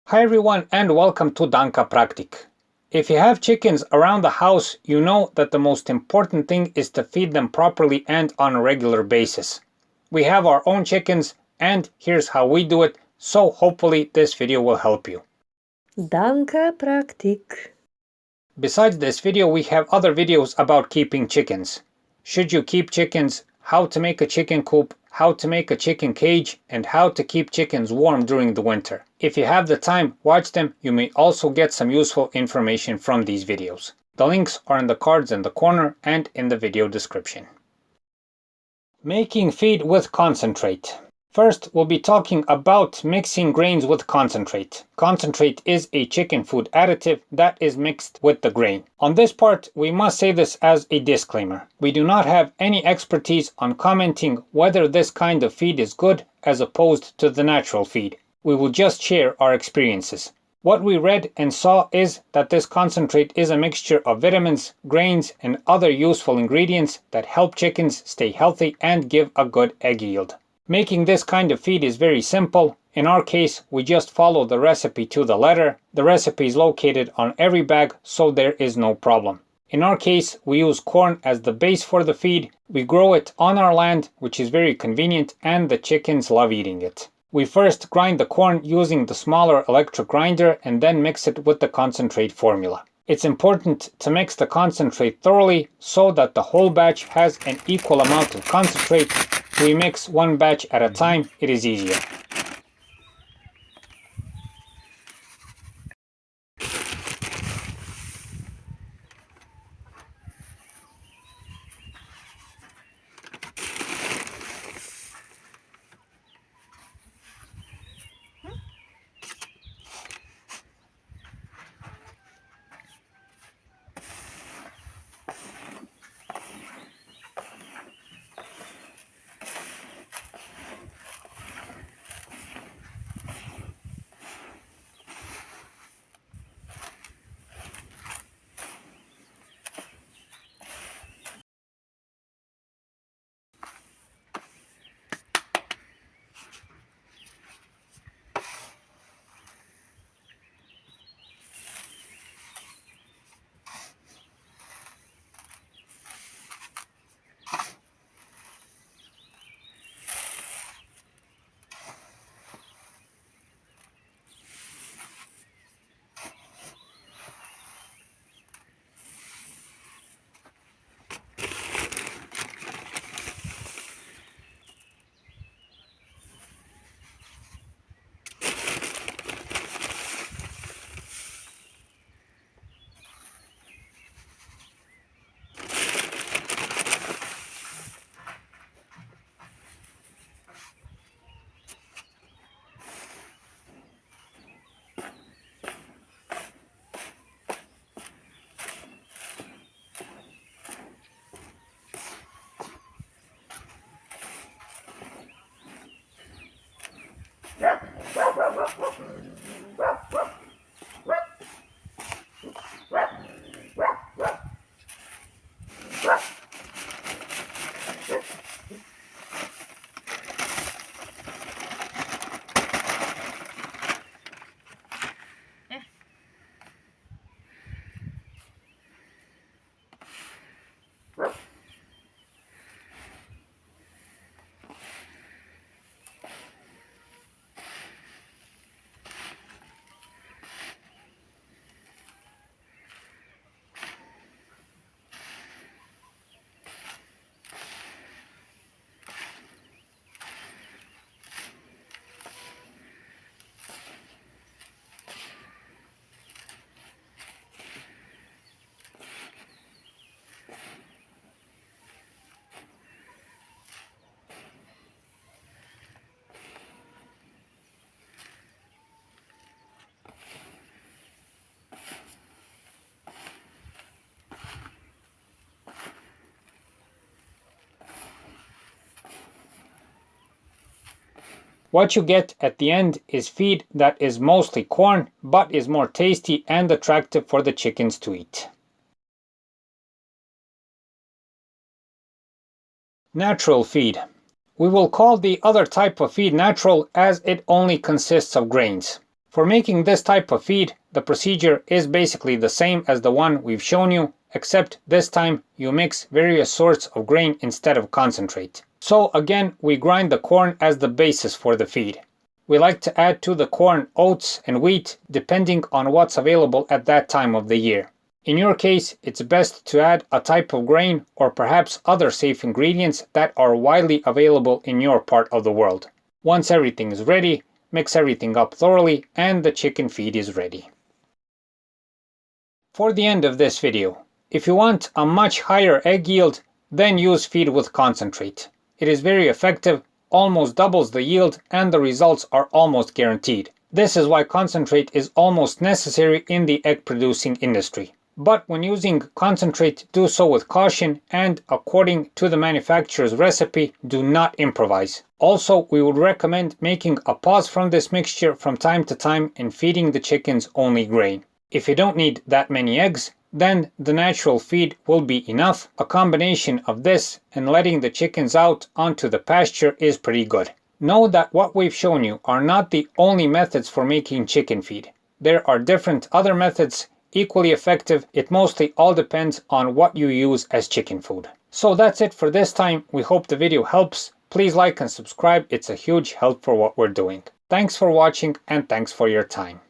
Hi everyone and welcome to Danka Praktik. If you have chickens around the house, you know that the most important thing is to feed them properly and on a regular basis. We have our own chickens and here's how we do it, so hopefully this video will help you. Danka Praktik. Besides this video, we have other videos about keeping chickens. Should you keep chickens, how to make a chicken coop, how to make a chicken cage, and how to keep chickens warm during the winter. If you have the time, watch them. You may also get some useful information from these videos. The links are in the cards in the corner and in the video description. Making feed with concentrate. First, we'll be talking about mixing grains with concentrate. Concentrate is a chicken food additive that is mixed with the grain. On this part, we must say this as a disclaimer. We do not have any expertise on commenting whether this kind of feed is good as opposed to the natural feed. We will just share our experiences. What we read and saw is that this concentrate is a mixture of vitamins, grains, and other useful ingredients that help chickens stay healthy and give a good egg yield. Making this kind of feed is very simple. In our case, we just follow the recipe to the letter. The recipe is located on every bag, so there is no problem. In our case, we use corn as the base for the feed. We grow it on our land, which is very convenient, and the chickens love eating it. We first grind the corn using the smaller electric grinder and then mix it with the concentrate formula. It's important to mix the concentrate thoroughly so that the whole batch has an equal amount of concentrate. We mix one batch at a time, it is easier. What you get at the end is feed that is mostly corn, but is more tasty and attractive for the chickens to eat. Natural feed. We will call the other type of feed natural as it only consists of grains. For making this type of feed, the procedure is basically the same as the one we've shown you, except this time you mix various sorts of grain instead of concentrate. So again, we grind the corn as the basis for the feed. We like to add to the corn oats and wheat depending on what's available at that time of the year. In your case, it's best to add a type of grain or perhaps other safe ingredients that are widely available in your part of the world. Once everything is ready, mix everything up thoroughly and the chicken feed is ready. For the end of this video, if you want a much higher egg yield, then use feed with concentrate. It is very effective, almost doubles the yield, and the results are almost guaranteed. This is why concentrate is almost necessary in the egg producing industry. But when using concentrate, do so with caution and according to the manufacturer's recipe, do not improvise. Also, we would recommend making a pause from this mixture from time to time and feeding the chickens only grain. If you don't need that many eggs, then the natural feed will be enough. A combination of this and letting the chickens out onto the pasture is pretty good. Know that what we've shown you are not the only methods for making chicken feed. There are different other methods equally effective. It mostly all depends on what you use as chicken food. So that's it for this time. We hope the video helps. Please like and subscribe. It's a huge help for what we're doing. Thanks for watching and thanks for your time.